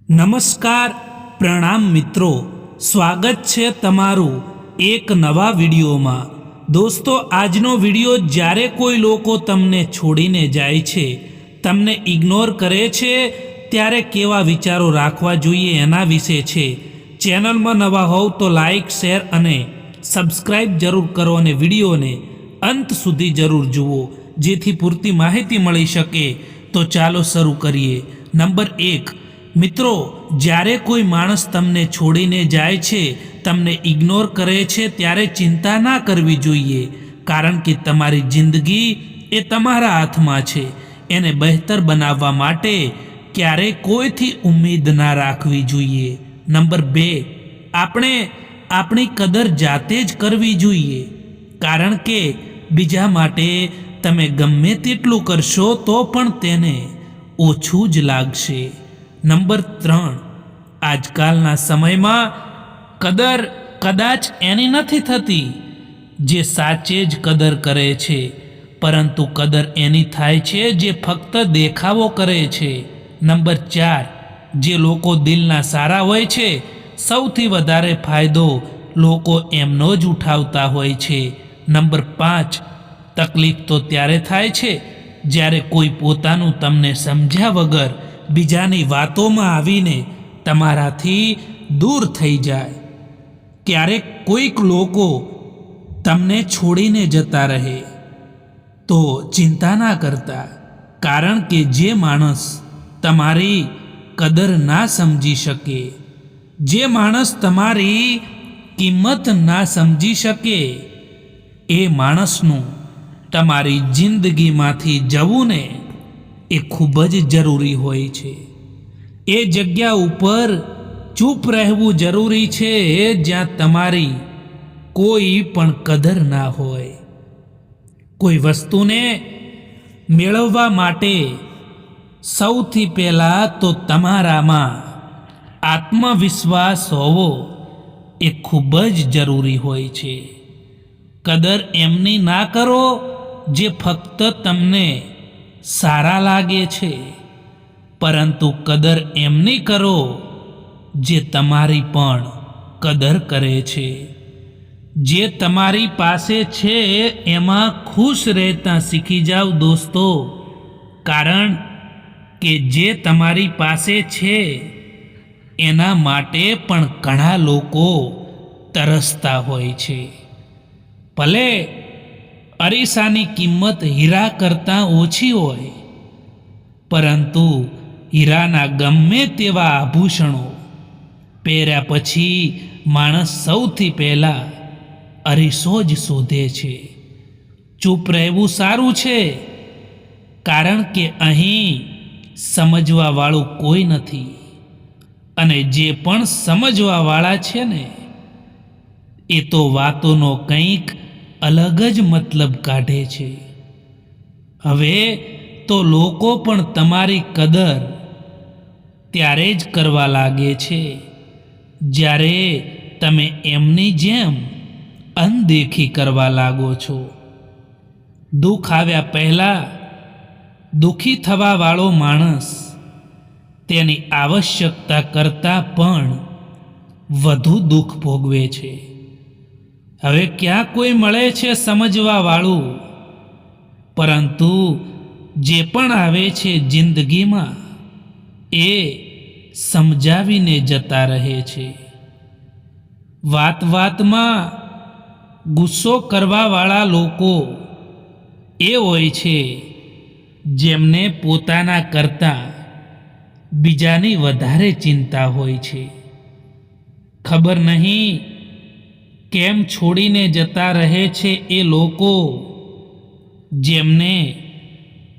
નમસ્કાર, પ્રણામ મિત્રો, સ્વાગત છે તમારું એક નવા વિડીયોમાં। દોસ્તો, આજનો વિડીયો જ્યારે કોઈ લોકો તમને છોડીને જાય છે, તમને ઇગ્નોર કરે છે, ત્યારે કેવા વિચારો રાખવા જોઈએ એના વિશે છે। ચેનલમાં નવા હોવ તો લાઈક, શેર અને સબસ્ક્રાઈબ જરૂર કરો અને વિડીયોને અંત સુધી જરૂર જુઓ, જેથી પૂરતી માહિતી મળી શકે। તો ચાલો શરૂ કરીએ। નંબર 1, મિત્રો, જ્યારે કોઈ માણસ તમને છોડીને જાય છે, તમને ઇગ્નોર કરે છે, ત્યારે ચિંતા ના કરવી જોઈએ, કારણ કે તમારી જિંદગી એ તમારા હાથમાં છે। એને બહેતર બનાવવા માટે ક્યારેય કોઈથી ઉમ્મીદ ના રાખવી જોઈએ। નંબર 2, આપણે આપણી કદર જાતે જ કરવી જોઈએ, કારણ કે બીજા માટે તમે ગમે તેટલું કરશો તો પણ તેને ઓછું જ લાગશે। નંબર 3, આજકાલના સમયમાં કદર કદાચ એની નથી થતી જે સાચે જ કદર કરે છે, પરંતુ કદર એની થાય છે જે ફક્ત દેખાવો કરે છે। નંબર 4, જે લોકો દિલના સારા હોય છે, સૌથી વધારે ફાયદો લોકો એમનો જ ઉઠાવતા હોય છે। નંબર 5, તકલીફ તો ત્યારે થાય છે જ્યારે કોઈ પોતાનું તમને સમજ્યા વગર બીજાની વાતોમાં આવીને તમારાથી દૂર થઈ જાય। ક્યારેક કોઈક લોકો તમને છોડીને જતા રહે તો ચિંતા ના કરતા, કારણ કે જે માણસ તમારી કદર ના સમજી શકે, જે માણસ તમારી કિંમત ના સમજી શકે, એ માણસનું તમારી જિંદગીમાંથી જવું ને એ ખૂબ જ જરૂરી હોય છે। એ જગ્યા ઉપર ચૂપ રહેવું જરૂરી છે જ્યાં તમારી કોઈ પણ કદર ના હોય। કોઈ વસ્તુને મેળવવા માટે સૌથી પહેલાં તો તમારામાં આત્મવિશ્વાસ હોવો એ ખૂબ જ જરૂરી હોય છે। કદર એમની ના કરો જે ફક્ત તમને સારા લાગે છે, પરંતુ કદર એમની કરો જે તમારી પણ કદર કરે છે। જે તમારી પાસે છે એમાં ખુશ રહેતા શીખી જાઓ દોસ્તો, કારણ કે જે તમારી પાસે છે એના માટે પણ ઘણા લોકો તરસતા હોય છે। ભલે અરીસાની કિંમત હીરા કરતાં ઓછી હોય, પરંતુ હીરાના ગમે તેવા આભૂષણો પહેર્યા પછી માણસ સૌથી પહેલાં અરીસો જ શોધે છે। ચૂપ રહેવું સારું છે, કારણ કે અહીં સમજવાવાળું કોઈ નથી, અને જે પણ સમજવાવાળા છે ને એ તો વાતોનો કંઈક અલગ જ મતલબ કાઢે છે। હવે તો લોકો પણ તમારી કદર ત્યારે જ કરવા લાગે છે જ્યારે તમે એમની જેમ અનદેખી કરવા લાગો છો। દુઃખ આવ્યા પહેલાં દુઃખી થવાવાળો માણસ તેની આવશ્યકતા કરતાં પણ વધુ દુઃખ ભોગવે છે। હવે ક્યાં કોઈ મળે છે સમજવાવાળું, પરંતુ જે પણ આવે છે જિંદગીમાં એ સમજાવીને જતા રહે છે। વાત વાતમાં ગુસ્સો કરવાવાળા લોકો એ હોય છે જેમને પોતાના કરતાં બીજાની વધારે ચિંતા હોય છે। ખબર નહીં કેમ છોડીને જતા રહે છે એ લોકો, જેમને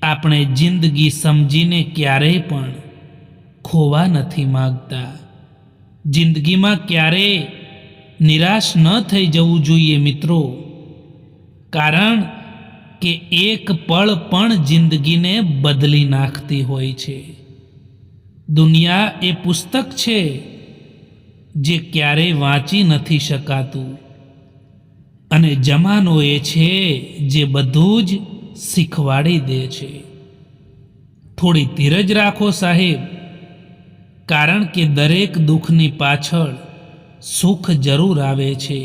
આપણે જિંદગી સમજીને ક્યારેય પણ ખોવા નથી માગતા। જિંદગીમાં ક્યારેય નિરાશ ન થઈ જવું જોઈએ મિત્રો, કારણ કે એક પળ પણ જિંદગીને બદલી નાખતી હોય છે। દુનિયા એ પુસ્તક છે જે ક્યારેય વાંચી નથી શકાતું, અને જમાનો એ છે જે બધું જ શીખવાડી દે છે। થોડી ધીરજ રાખો સાહેબ, કારણ કે દરેક દુઃખની પાછળ સુખ જરૂર આવે છે.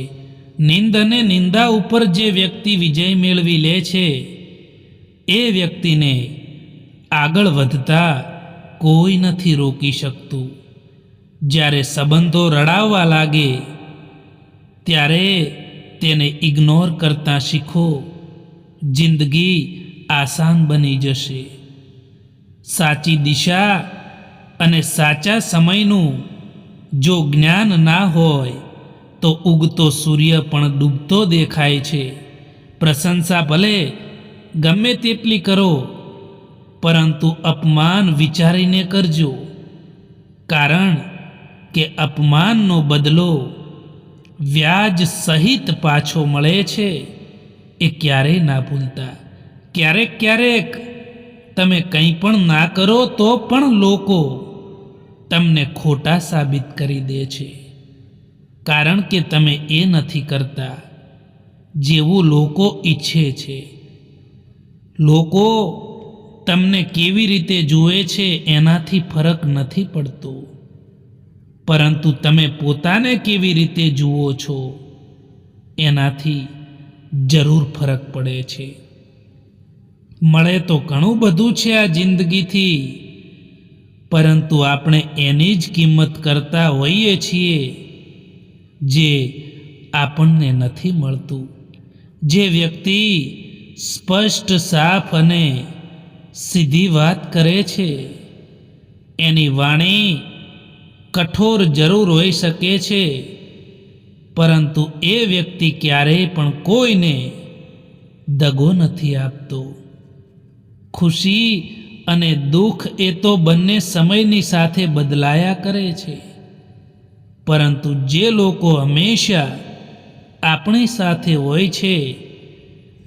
નિંદ અને નિંદા ઉપર જે વ્યક્તિ વિજય મેળવી લે છે એ વ્યક્તિને આગળ વધતા કોઈ નથી રોકી શકતું. જ્યારે સંબંધો રડાવવા લાગે ત્યારે તેને ઇગ્નોર કરતા શીખો. જિંદગી આસાન બની જશે. સાચી દિશા અને સાચા સમયનું જો જ્ઞાન ના હોય તો ઉગતો સૂર્ય પણ ડૂબતો દેખાય છે. પ્રશંસા ભલે ગમે તેટલી કરો, પરંતુ અપમાન વિચારીને કરજો, કારણ કે અપમાનનો બદલો વ્યાજ સહિત પાછો મળે છે. એ ક્યારેય ના ભૂલતા. ક્યારેક ક્યારેક તમે કંઈ પણ ના કરો તો પણ લોકો તમને ખોટા સાબિત કરી દે છે, કારણ કે તમે એ નથી કરતા જેવું લોકો ઈચ્છે છે. લોકો તમને કેવી રીતે જુએ છે એનાથી ફરક નથી પડતો, પરંતુ તમે પોતાને કેવી રીતે જુઓ છો એનાથી જરૂર ફરક પડે છે. મળે તો ઘણું બધું છે આ જિંદગીથી, પરંતુ આપણે એની જ કિંમત કરતા હોઈએ છીએ જે આપણને નથી મળતું. જે વ્યક્તિ સ્પષ્ટ, સાફ અને સીધી વાત કરે છે એની વાણી કઠોર જરૂર હોઈ શકે છે, પરંતુ એ વ્યક્તિ ક્યારેય પણ કોઈને દગો નથી આપતો. ખુશી અને દુઃખ એ તો બંને સમયની સાથે બદલાયા કરે છે, પરંતુ જે લોકો હંમેશા આપણી સાથે હોય છે,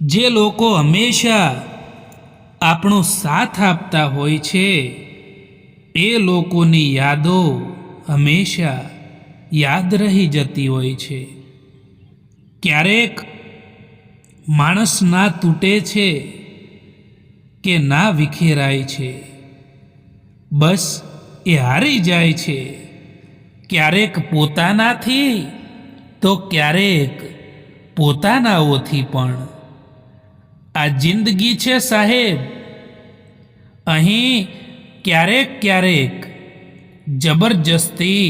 જે લોકો હંમેશા આપણો સાથ આપતા હોય છે, એ લોકોની યાદો હંમેશા યાદ રહી જતી હોય છે. ક્યારેક માણસ ના તૂટે છે કે ના વિખેરાય છે, બસ એ હારી જાય છે. ક્યારેક પોતાનાથી તો ક્યારેક પોતાનાઓથી પણ. આ જિંદગી છે સાહેબ, અહીં ક્યારેક ક્યારેક જબરજસ્તી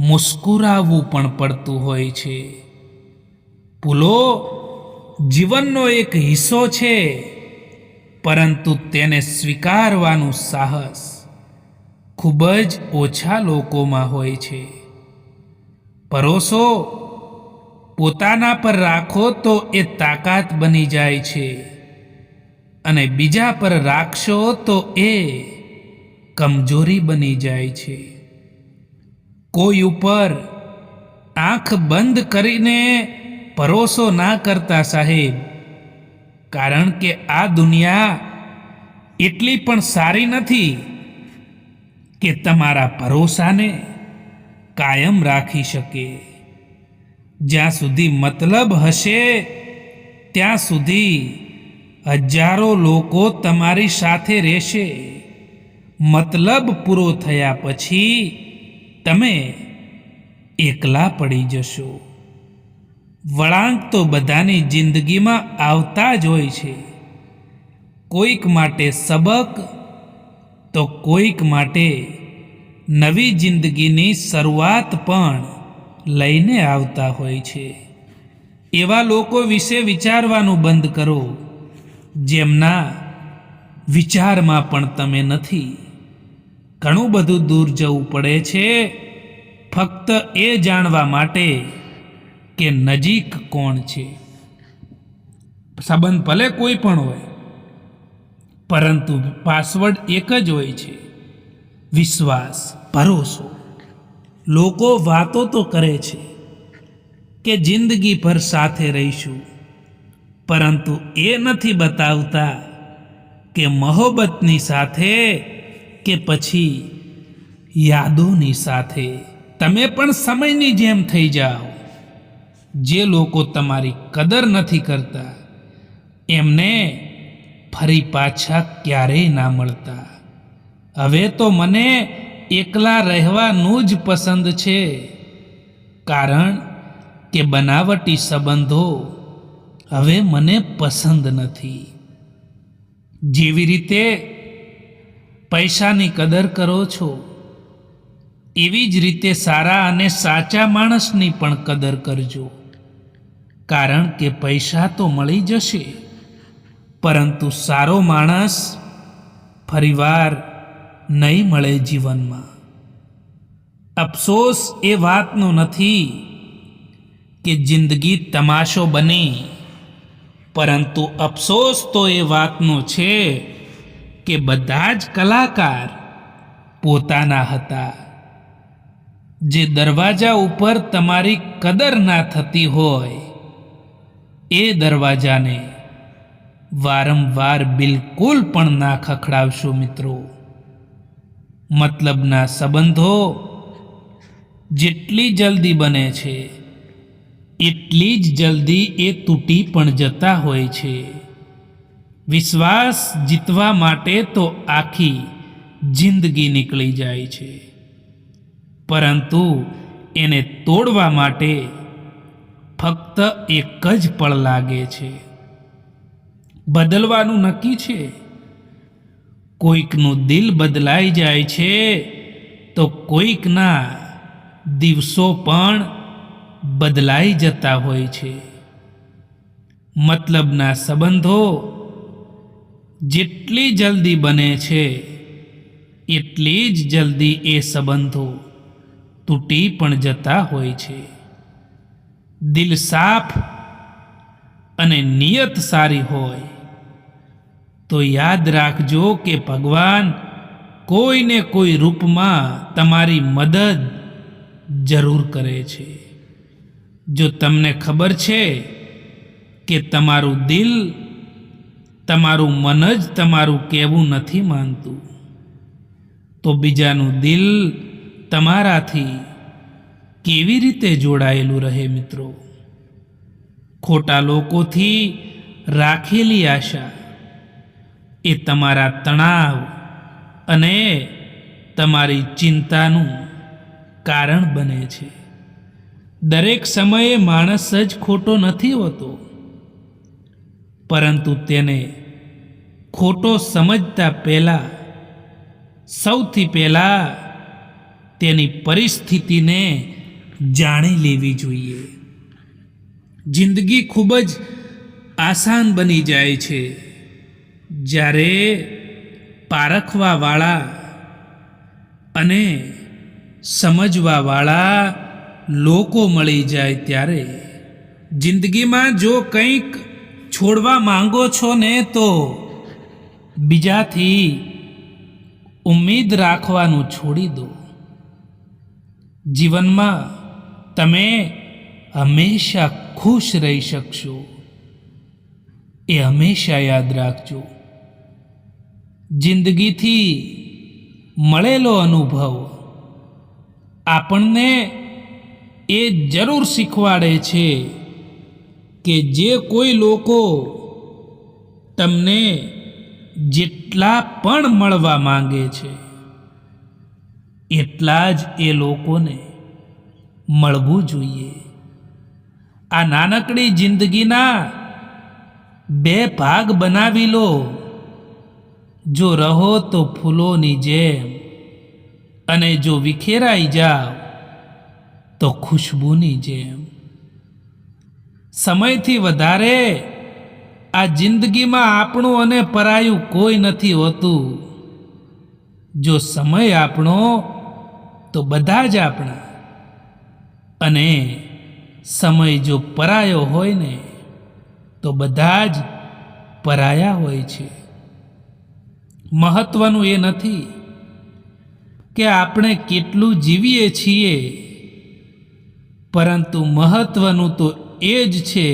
મુસ્કુરાવવું પણ પડતું હોય છે. ભૂલો જીવનનો એક હિસ્સો છે, પરંતુ તેને સ્વીકારવાનું સાહસ ખૂબ જ ઓછા લોકોમાં હોય છે. ભરોસો પોતાના પર રાખો તો એ તાકાત બની જાય છે, અને બીજા પર રાખશો તો એ કમજોરી બની જાય છે. કોઈ ઉપર આંખ બંધ કરીને ભરોસો ના કરતા સાહેબ, કારણ કે આ દુનિયા એટલી પણ સારી નથી કે તમારા ભરોસાને કાયમ રાખી શકે. જ્યાં સુધી મતલબ હશે ત્યાં સુધી હજારો લોકો તમારી સાથે રહેશે. મતલબ પૂરો થયા પછી તમે એકલા પડી જશો. વળાંક તો બધાની જિંદગીમાં આવતા જ હોય છે. કોઈક માટે સબક તો કોઈક માટે નવી જિંદગીની શરૂઆત પણ લઈને આવતા હોય છે. એવા લોકો વિશે વિચારવાનું બંધ કરો જેમના વિચારમાં પણ તમે નથી. ઘણું બધું દૂર જવું પડે છે ફક્ત એ જાણવા માટે કે નજીક કોણ છે. સંબંધ ભલે કોઈ પણ હોય, પરંતુ પાસવર્ડ એક જ હોય છે: વિશ્વાસ, ભરોસો. લોકો વાતો તો કરે છે કે જિંદગી ભર સાથે રહીશું, પરંતુ એ નથી બતાવતા કે મોહબ્બતની સાથે કે પછી યાદોની સાથે. તમે પણ સમયની જેમ થઈ જાઓ. જે લોકો તમારી કદર નથી કરતા એમને ફરી પાછા ક્યારેય ના મળતા. હવે તો મને એકલા રહેવાનું જ પસંદ છે, કારણ કે બનાવટી સંબંધો હવે મને પસંદ નથી. જેવી રીતે પૈસાની કદર કરો છો, એવી જ રીતે સારા અને સાચા માણસની પણ કદર કરજો. કારણ કે પૈસા તો મળી જશે, પરંતુ સારો માણસ ફરીવાર નહીં મળે જીવનમાં. અફસોસ એ વાતનો નથી કે જિંદગી તમાશો બની, પરંતુ અફસોસ તો એ વાતનો છે કે બધા જ કલાકાર પોતાના હતા. જે દરવાજા ઉપર તમારી કદર ના થતી હોય, એ દરવાજાને વારંવાર બિલકુલ પણ ના ખખડાવશો મિત્રો. મતલબના સંબંધો જેટલી જલ્દી બને છે, એટલી જ જલ્દી એ તૂટી પણ જતા હોય છે. વિશ્વાસ જીતવા માટે તો આખી જિંદગી નીકળી જાય છે, પરંતુ એને તોડવા માટે ફક્ત એક જ પળ લાગે છે. બદલવાનું નક્કી છે. કોઈકનું દિલ બદલાઈ જાય છે, તો કોઈકના દિવસો પણ બદલાઈ જતા હોય છે. મતલબના સંબંધો જેટલી જલ્દી બને છે, એટલી જ જલ્દી એ સંબંધો તૂટી પણ જતા હોય છે. દિલ સાફ અને નિયત સારી હોય તો યાદ રાખજો કે ભગવાન કોઈને કોઈ રૂપમાં તમારી મદદ જરૂર કરે છે. જો તમને ખબર છે કે તમારું દિલ, તમારું મન જ તમારું કહેવું નથી માનતું, તો બીજાનું દિલ તમારાથી કેવી રીતે જોડાયેલું રહે મિત્રો? ખોટા લોકોથી રાખેલી આશા એ તમારા તણાવ અને તમારી ચિંતાનું કારણ બને છે. દરેક સમયે માણસ જ ખોટો નથી હોતો, પરંતુ તેને ખોટો સમજતા પહેલા સૌથી પહેલા તેની પરિસ્થિતિને જાણી લેવી જોઈએ. જિંદગી ખૂબ જ આસાન બની જાય છે જ્યારે પારખવાવાળા અને સમજવાવાળા લોકો મળી જાય ત્યારે. જિંદગીમાં જો કંઈક છોડવા માંગો છો ને, તો બીજાથી ઉમ્મીદ રાખવાનું છોડી દો. જીવનમાં તમે હંમેશા ખુશ રહી શકશો, એ હંમેશા યાદ રાખજો. જિંદગીથી મળેલો અનુભવ આપણને એ જરૂર શીખવાડે છે કે જે કોઈ લોકો તમને જેટલા પણ મળવા માંગે છે, એટલા જ એ લોકોને મળવું જોઈએ. આ નાનકડી જિંદગીના 2 ભાગ બનાવી લો. જો રહો તો ફૂલોની જેમ, અને જો વિખેરાઈ જાઓ તો ખુશ્બુની જેમ. સમયથી વધારે આ જિંદગીમાં આપણું અને પરાયું કોઈ નથી હોતું. જો સમય આપણો તો બધા જ આપણા, અને સમય જો પરાયો હોય ને, તો બધા જ પરાયા હોય છે. મહત્વનું એ નથી કે આપણે કેટલું જીવીએ છીએ, પરંતુ મહત્વનું તો એ જ છે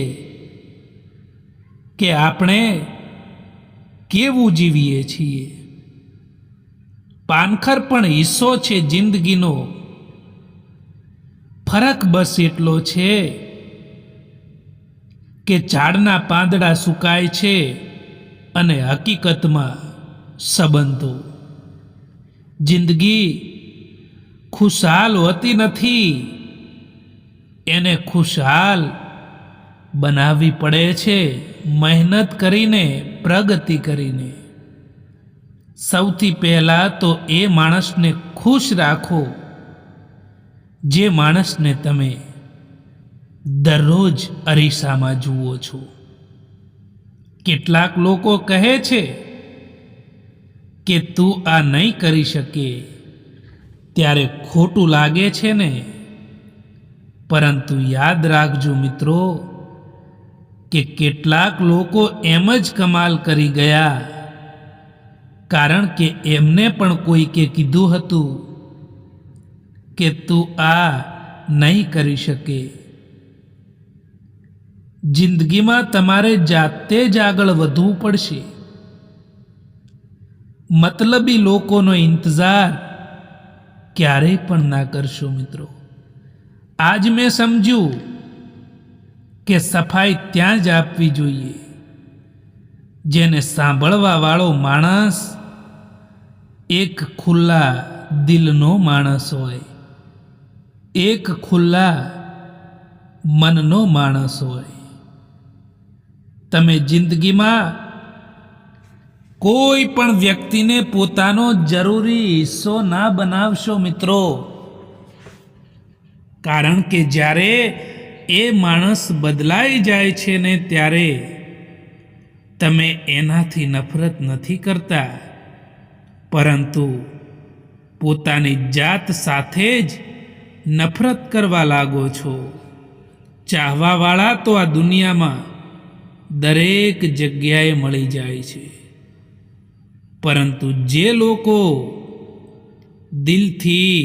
કે આપણે કેવું જીવીએ છીએ. પાનખર પણ હિસ્સો છે જિંદગીનો. ફરક બસ એટલો છે કે ઝાડના પાંદડા સુકાય છે અને હકીકતમાં સંબંધો. જિંદગી ખુશાલ હોતી નથી, એને ખુશાલ બનાવવી પડે છે મહેનત કરીને, પ્રગતિ કરીને. સૌથી પહેલા તો એ માણસને ખુશ રાખો જે માણસને તમે દરરોજ અરીસામાં જુઓ છો. કેટલાક લોકો કહે છે કે તું આ નહીં કરી શકે, ત્યારે ખોટું લાગે છે ને. પરંતુ યાદ રાખજો મિત્રો કે કેટલાક લોકો એમ જ કમાલ કરી ગયા, કારણ કે એમને પણ કોઈકે કીધું હતું કે તું આ નહીં કરી શકે. જિંદગીમાં તમારે જાતે જ આગળ વધવું પડશે. મતલબી લોકોનો ઇંતજાર ક્યારેય પણ ના કરશો મિત્રો. આજ મેં સમજ્યું કે સફાઈ ત્યાં જ આપવી જોઈએ જેને સાંભળવા વાળો માણસ એક ખુલ્લા દિલનો માણસ હોય, એક ખુલ્લા મનનો માણસ હોય. તમે જિંદગીમાં કોઈ પણ વ્યક્તિને પોતાનો જરૂરી હિસ્સો ના બનાવશો મિત્રો, કારણ કે જ્યારે એ માણસ બદલાઈ જાય છે ને ત્યારે તમે એનાથી નફરત નથી કરતા, પરંતુ પોતાની જાત સાથે જ નફરત કરવા લાગો છો. ચાહવાવાળા તો આ દુનિયામાં દરેક જગ્યાએ મળી જાય છે, પરંતુ જે લોકો દિલથી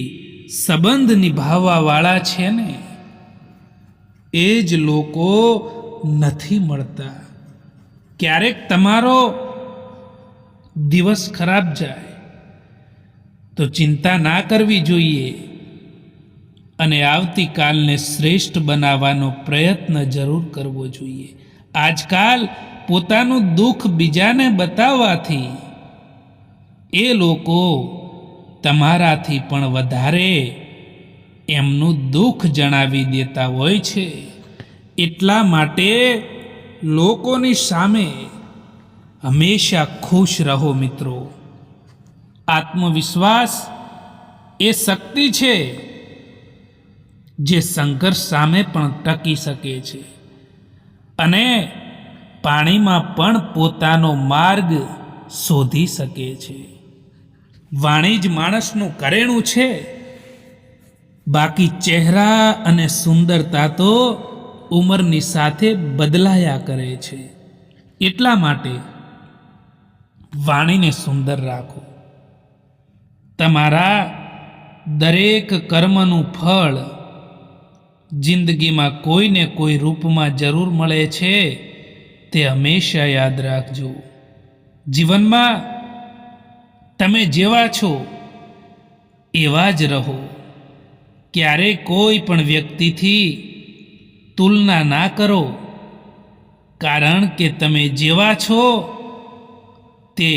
સંબંધ નિભાવવાવાળા છે ને એ જ લોકો નથી મળતા. ક્યારેક તમારો દિવસ ખરાબ જાય તો ચિંતા ના કરવી જોઈએ અને આવતીકાલને શ્રેષ્ઠ બનાવવાનો પ્રયત્ન જરૂર કરવો જોઈએ. આજકાલ પોતાનું દુઃખ બીજાને બતાવવાથી એ લોકો તમારાથી પણ વધારે એમનું દુઃખ જણાવી દેતા હોય છે. એટલા માટે લોકોની સામે હંમેશા ખુશ રહો મિત્રો. આત્મવિશ્વાસ એ શક્તિ છે જે સંઘર્ષ સામે પણ ટકી શકે છે અને પાણીમાં પણ પોતાનો માર્ગ શોધી શકે છે. વાણી જ માણસનું કરેણું છે, બાકી ચહેરા અને સુંદરતા તો ઉંમરની સાથે બદલાયા કરે છે. એટલા માટે વાણીને સુંદર રાખો. તમારા દરેક કર્મનું ફળ જિંદગીમાં કોઈને કોઈ રૂપમાં જરૂર મળે છે, તે હંમેશા યાદ રાખજો. જીવનમાં તમે જેવા છો એવા જ રહો. ક્યારેય કોઈ પણ વ્યક્તિથી તુલના ના કરો, કારણ કે તમે જેવા છો તે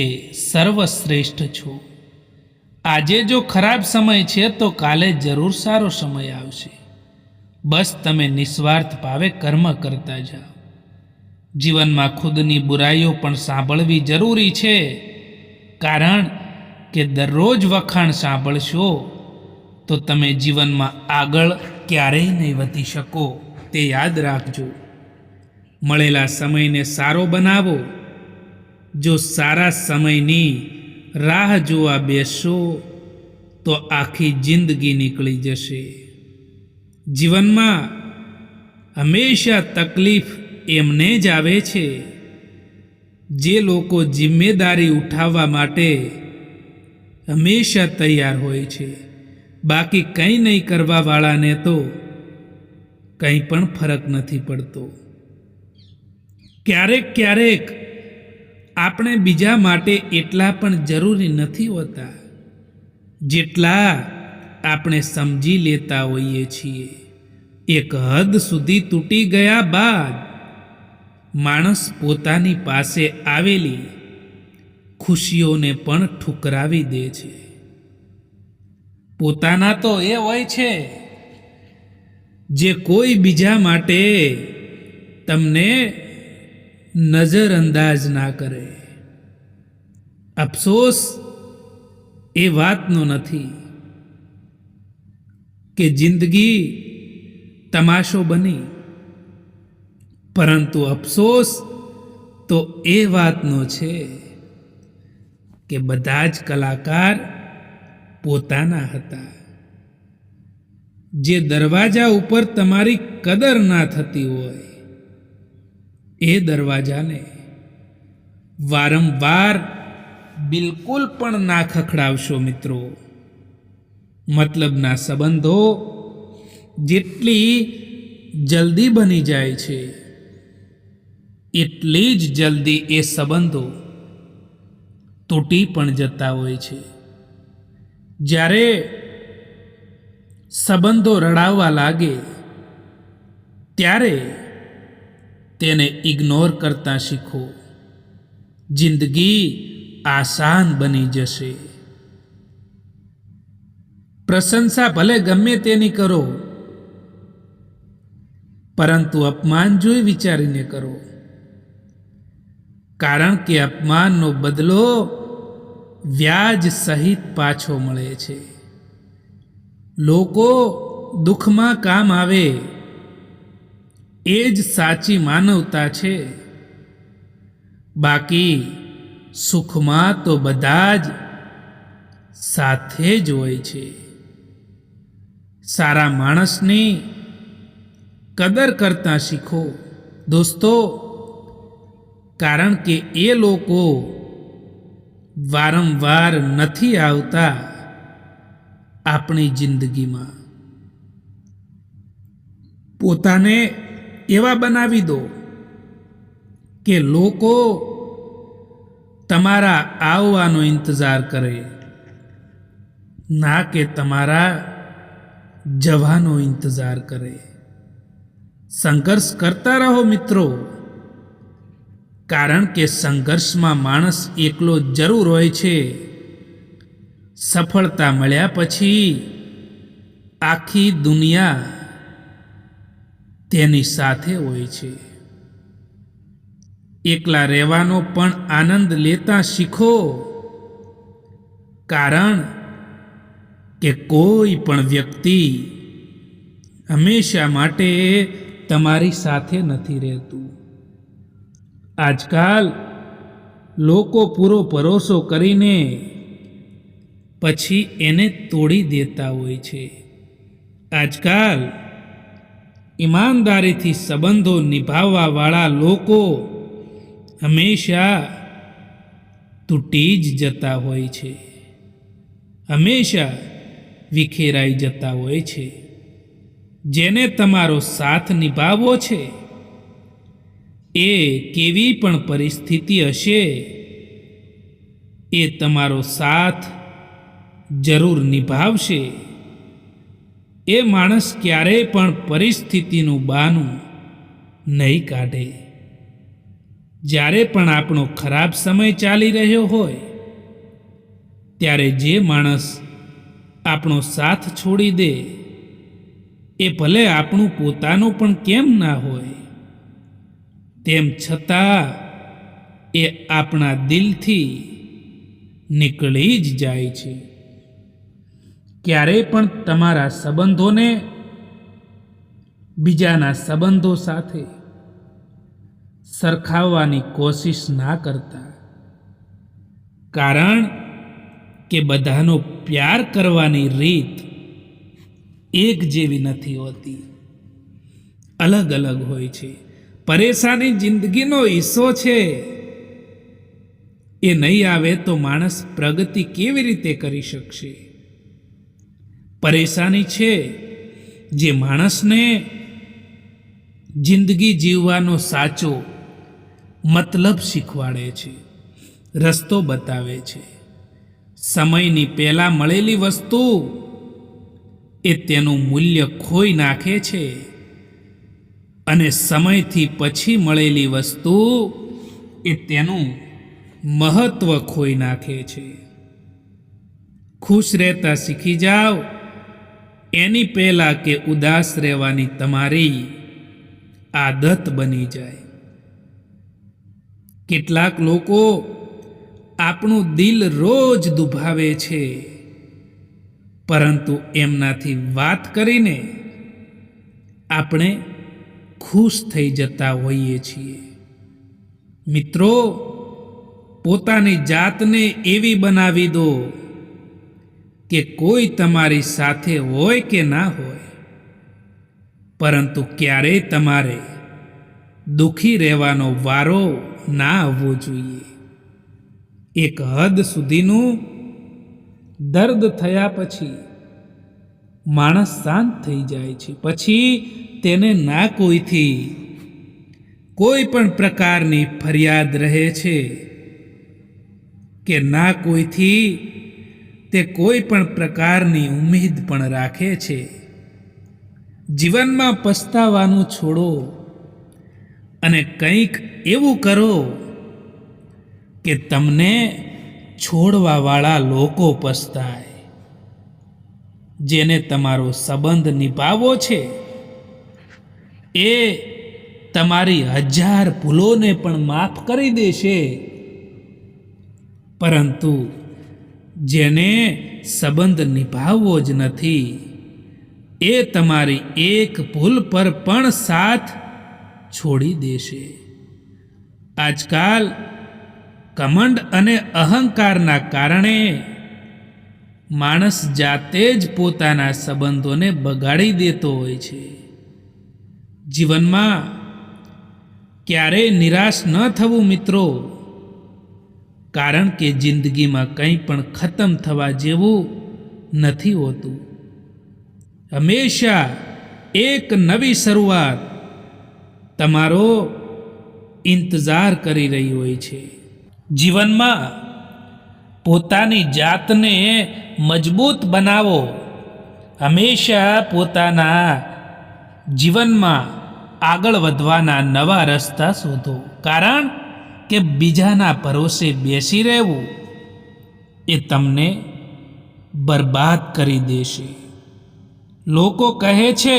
સર્વશ્રેષ્ઠ છો. આજે જો ખરાબ સમય છે તો કાલે જરૂર સારો સમય આવશે. બસ તમે નિસ્વાર્થ ભાવે કર્મ કરતા જાઓ. જીવનમાં ખુદની બુરાઈઓ પણ સાંભળવી જરૂરી છે, કારણ કે દરરોજ વખાણ સાંભળશો તો તમે જીવનમાં આગળ ક્યારેય નહીં વધી શકો. તે યાદ રાખજો. મળેલા સમયને સારો બનાવો. જો સારા સમયની રાહ જોવા બેસશો તો આખી જિંદગી નીકળી જશે. જીવનમાં હંમેશા તકલીફ એમને જ આવે છે જે લોકો જિમ્મેદારી ઉઠાવવા માટે હંમેશા તૈયાર હોય છે. બાકી કંઈ નહીં કરવાવાળાને તો કંઈ પણ ફરક નથી પડતો. ક્યારેક ક્યારેક આપણે બીજા માટે એટલા પણ જરૂરી નથી હોતા જેટલા આપણે સમજી લેતા હોઈએ છીએ. એક હદ સુધી તૂટી ગયા બાદ માણસ પોતાની પાસે આવેલી ખુશીઓને પણ ઠુકરાવી દે છે. પોતાના તો એ હોય છે જે કોઈ બીજા માટે તમને નજરઅંદાજ ના કરે. અફસોસ એ વાતનો નથી કે જિંદગી તમાશો બની, પરંતુ અફસોસ તો એ વાતનો છે કે બધા જ કલાકાર પોતાના હતા. જે દરવાજા ઉપર તમારી કદર ના થતી હોય એ દરવાજાને વારંવાર બિલકુલ પણ ના ખખડાવશો મિત્રો. મતલબના સંબંધો જેટલી જલ્દી બની જાય છે એટલી જ જલ્દી એ સંબંધો તૂટી પણ જતા હોય છે. જ્યારે સંબંધો રડાવવા લાગે ત્યારે તેને ઇગ્નોર કરતા શીખો. જિંદગી આસાન બની જશે. પ્રશંસા ભલે ગમે તેની કરો, પરંતુ અપમાન જોઈ વિચારીને કરો, કારણ કે અપમાનનો બદલો વ્યાજ સહિત પાછો મળે છે. લોકો દુઃખમાં કામ આવે એ જ સાચી માનવતા છે. બાકી સુખમાં તો બધા જ સાથે જ હોય છે. સારા માણસની કદર કરતા શીખો દોસ્તો, કારણ કે એ લોકો વારંવાર નથી આવતા આપણી જિંદગીમાં. પોતાને એવા બનાવી દો કે લોકો તમારા આવવાનો ઇંતજાર કરે, ના કે તમારા જવાનો ઇંતજાર કરે. સંઘર્ષ કરતા રહો મિત્રો, કારણ કે સંઘર્ષમાં માણસ એકલો જરૂર હોય છે. સફળતા મળ્યા પછી આખી દુનિયા તેની સાથે હોય છે. એકલા રહેવાનો પણ આનંદ લેતા શીખો, કારણ કે કોઈ પણ વ્યક્તિ હંમેશા માટે તમારી સાથે નથી રહેતું. આજકાલ લોકો પૂરો ભરોસો કરીને પછી એને તોડી દેતા હોય છે. આજકાલ ઈમાનદારીથી સંબંધો નિભાવવાવાળા લોકો હંમેશા તૂટી જ જતા હોય છે, હંમેશા વિખેરાઈ જતા હોય છે. જેને તમારો સાથ નિભાવવો છે એ કેવી પણ પરિસ્થિતિ હશે એ તમારો સાથ જરૂર નિભાવશે. એ માણસ ક્યારેય પણ પરિસ્થિતિનું બહાનું નહીં કાઢે. જ્યારે પણ આપણો ખરાબ સમય ચાલી રહ્યો હોય ત્યારે જે માણસ આપણો સાથ છોડી દે એ ભલે આપણું પોતાનું પણ કેમ ના હોય, તેમ છતાં એ આપણા દિલથી નીકળી જ જાય છે. ક્યારેય પણ તમારા સંબંધોને બીજાના સંબંધો સાથે સરખાવવાની કોશિશ ના કરતા, કારણ કે બધાનો પ્યાર કરવાની રીત એક જેવી નથી હોતી, અલગ અલગ હોય છે. પરેશાની જિંદગીનો હિસ્સો છે. એ નહીં આવે તો માણસ પ્રગતિ કેવી રીતે કરી શકશે? પરેશાની છે જે માણસને જિંદગી જીવવાનો સાચો મતલબ શીખવાડે છે, રસ્તો બતાવે છે. સમયની પહેલા મળેલી વસ્તુ એ તેનું મૂલ્ય ખોઈ નાખે છે, અને સમયથી પછી મળેલી વસ્તુ એ તેનું મહત્વ ખોઈ નાખે છે. ખુશ રહેતા શીખી જાઓ એની પહેલાં કે ઉદાસ રહેવાની તમારી આદત બની જાય. કેટલાક લોકો આપણું દિલ રોજ દુભાવે છે, પરંતુ એમનાથી વાત કરીને આપણે ખુશ થઈ જતા હોઈએ છીએ. મિત્રો, પોતાની જાતને એવી બનાવી દો કે કોઈ તમારી સાથે હોય કે ના હોય, પરંતુ ક્યારેય તમારે દુઃખી રહેવાનો વારો ના આવવો જોઈએ. એક હદ સુધીનું દર્દ થયા પછી માણસ શાંત થઈ જાય છે. પછી તેને ના કોઈથી કોઈ પણ પ્રકારની ફરિયાદ રહે છે કે ના કોઈથી તે કોઈ પણ પ્રકારની ઉમ્મીદ પણ રાખે છે. જીવનમાં પસ્તાવાનું છોડો અને કંઈક એવું કરો કે તમને છોડવાવાળા લોકો પસ્તાય. જેને તમારો સંબંધ નિભાવવો છે એ તમારી 1000 ભૂલોને પણ માફ કરી દેશે, પરંતુ જેને સંબંધ નિભાવવો જ નથી એ તમારી એક ભૂલ પર પણ સાથ છોડી દેશે. આજકાલ કમંડ અને અહંકારના કારણે માણસ જાતે જ પોતાના સંબંધોને બગાડી દેતો હોય છે. જીવનમાં ક્યારેય નિરાશ ન થવું મિત્રો, કારણ કે જિંદગીમાં કંઈ પણ ખતમ થવા જેવું નથી હોતું. હંમેશા એક નવી શરૂઆત તમારો ઇંતજાર કરી રહી હોય છે. જીવનમાં પોતાની જાતને મજબૂત બનાવો. હંમેશા પોતાના જીવનમાં આગળ વધવાના નવા રસ્તા શોધો, કારણ કે બીજાના ભરોસે બેસી રહેવું એ તમને બરબાદ કરી દેશે. લોકો કહે છે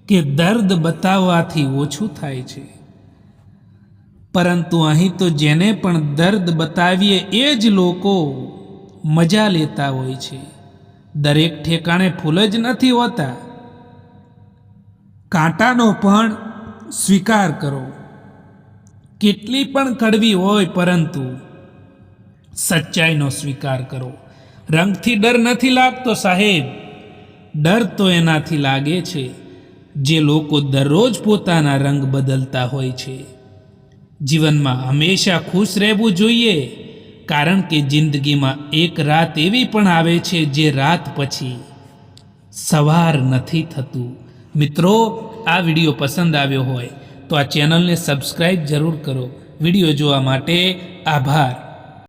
કે દર્દ બતાવવાથી ઓછું થાય છે, પરંતુ અહીં તો જેને પણ દર્દ બતાવીએ એ જ લોકો મજા લેતા હોય છે. દરેક ઠેકાણે ફૂલ જ નથી હોતા. કાંટાનો પણ સ્વીકાર કરો. કેટલી પણ કડવી હોય, પરંતુ સચ્ચાઈનો સ્વીકાર કરો. રંગથી ડર નથી લાગતો સાહેબ, ડર તો એનાથી લાગે છે જે લોકો દરરોજ પોતાના રંગ બદલતા હોય છે. જીવનમાં હંમેશા ખુશ રહેવું જોઈએ, કારણ કે જિંદગીમાં એક રાત એવી પણ આવે છે જે રાત પછી સવાર નથી થતું. મિત્રો, આ વિડીયો પસંદ આવ્યો હોય તો આ ચેનલને સબસ્ક્રાઈબ જરૂર કરો. વિડીયો જોવા માટે આભાર.